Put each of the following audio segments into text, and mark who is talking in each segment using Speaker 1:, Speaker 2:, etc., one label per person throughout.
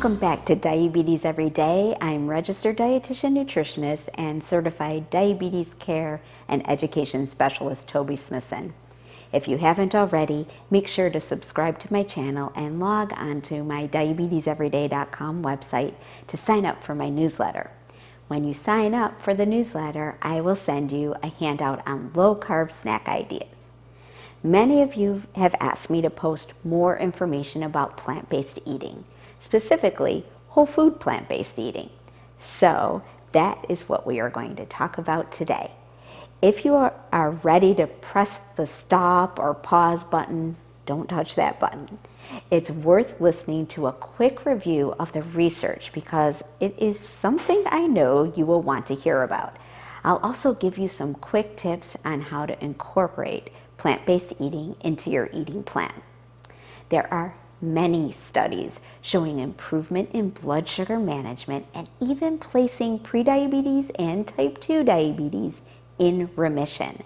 Speaker 1: Welcome back to Diabetes Every Day. I'm registered dietitian nutritionist and certified diabetes care and education specialist Toby Smithson. If you haven't already, make sure to subscribe to my channel and log on to my diabeteseveryday.com website to sign up for my newsletter. When you sign up for the newsletter, I will send you a handout on low-carb snack ideas. Many of you have asked me to post more information about plant-based eating, specifically whole food plant-based eating. So that is what we are going to talk about today. If you are ready to press the stop or pause button, don't touch that button. It's worth listening to a quick review of the research because it is something I know you will want to hear about. I'll also give you some quick tips on how to incorporate plant-based eating into your eating plan. There are many studies showing improvement in blood sugar management and even placing prediabetes and type 2 diabetes in remission.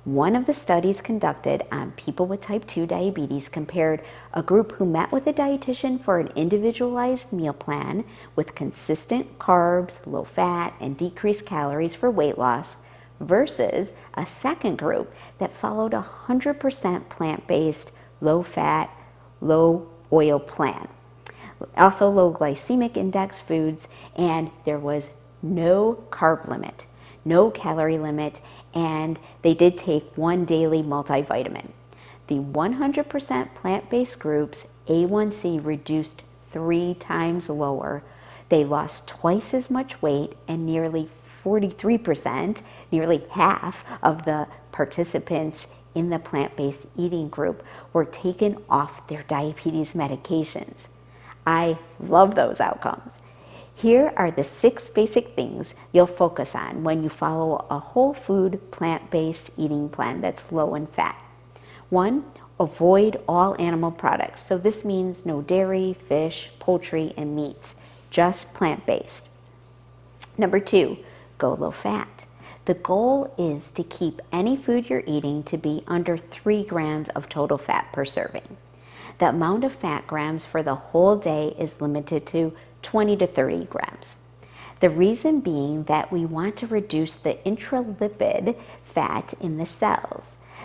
Speaker 1: One of the studies conducted on people with type 2 diabetes compared a group who met with a dietitian for an individualized meal plan with consistent carbs, low fat, and decreased calories for weight loss versus a second group that followed 100% plant-based, low-fat, low-oil plan. Also low glycemic index foods, and there was no carb limit, no calorie limit, and they did take one daily multivitamin. The 100% plant-based group's A1C reduced 3 times lower. They lost twice as much weight, and nearly 43%, nearly half of the participants in the plant-based eating group were taken off their diabetes medications. I love those outcomes. Here are the 6 basic things you'll focus on when you follow a whole food plant-based eating plan that's low in fat. 1, avoid all animal products. So this means no dairy, fish, poultry, and meats, just plant-based. Number 2, go low fat. The goal is to keep any food you're eating to be under 3 grams of total fat per serving. The amount of fat grams for the whole day is limited to 20 to 30 grams. The reason being that we want to reduce the intralipid fat in the cells,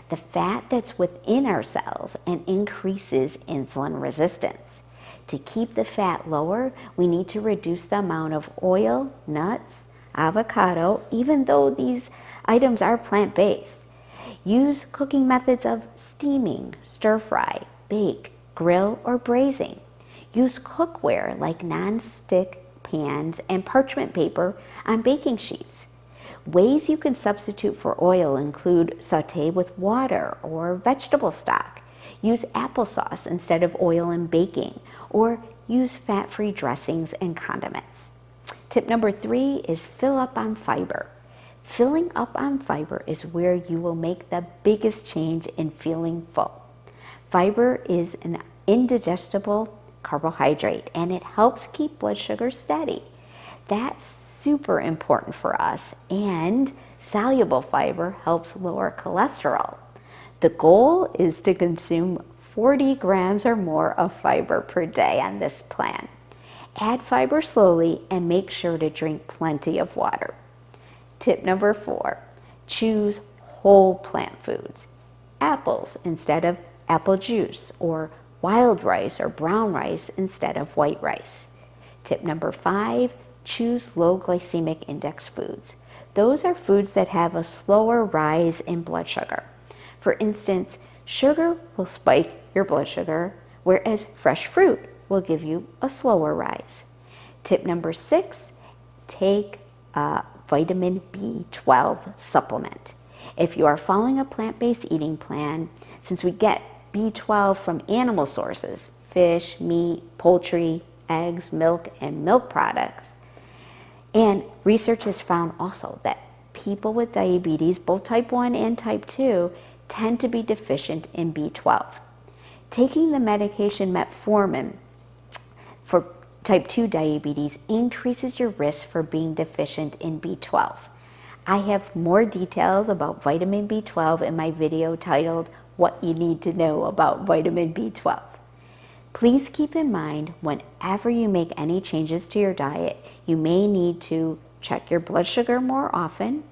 Speaker 1: the fat that's within our cells, and increases insulin resistance. To keep the fat lower, we need to reduce the amount of oil, nuts, avocado, even though these items are plant-based. Use cooking methods of steaming, stir-fry, bake, grill, or braising. Use cookware like non-stick pans and parchment paper on baking sheets. Ways you can substitute for oil include saute with water or vegetable stock. Use applesauce instead of oil in baking, or use fat-free dressings and condiments. Tip number 3 is fill up on fiber. Filling up on fiber is where you will make the biggest change in feeling full. Fiber is an indigestible carbohydrate, and it helps keep blood sugar steady. That's super important for us, and soluble fiber helps lower cholesterol. The goal is to consume 40 grams or more of fiber per day on this plan. Add fiber slowly and make sure to drink plenty of water. Tip number 4, choose whole plant foods. Apples instead of apple juice, or wild rice or brown rice instead of white rice. Tip number 5, choose low glycemic index foods. Those are foods that have a slower rise in blood sugar. For instance, sugar will spike your blood sugar, whereas fresh fruit will give you a slower rise. Tip number 6, take a vitamin B12 supplement. If you are following a plant-based eating plan, since we get B12 from animal sources, fish, meat, poultry, eggs, milk, and milk products, and research has found also that people with diabetes, both type 1 and type 2, tend to be deficient in B12. Taking the medication metformin for type 2 diabetes increases your risk for being deficient in B12. I have more details about vitamin B12 in my video titled What You Need to Know About Vitamin B12. Please keep in mind, whenever you make any changes to your diet, you may need to check your blood sugar more often.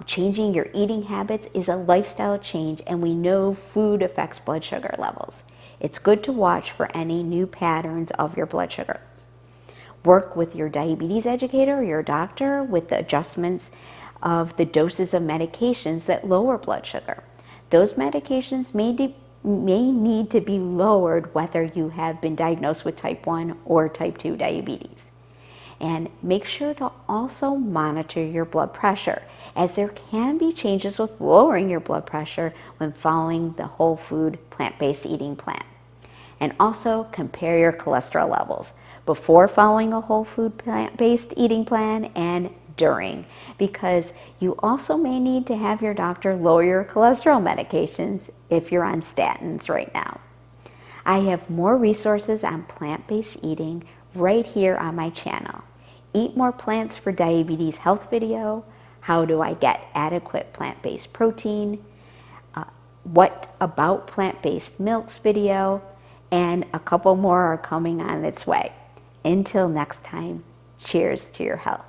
Speaker 1: Changing your eating habits is a lifestyle change, and we know food affects blood sugar levels. It's good to watch for any new patterns of your blood sugar. Work with your diabetes educator or your doctor with the adjustments of the doses of medications that lower blood sugar. Those medications may need to be lowered whether you have been diagnosed with type 1 or type 2 diabetes. And make sure to also monitor your blood pressure, as there can be changes with lowering your blood pressure when following the whole food plant-based eating plan. And also compare your cholesterol levels before following a whole food plant-based eating plan and during, because you also may need to have your doctor lower your cholesterol medications if you're on statins right now. I have more resources on plant-based eating right here on my channel. Eat More Plants for Diabetes Health video, How Do I Get Adequate Plant-Based Protein, What About Plant-Based Milks video, and a couple more are coming on its way. Until next time, cheers to your health.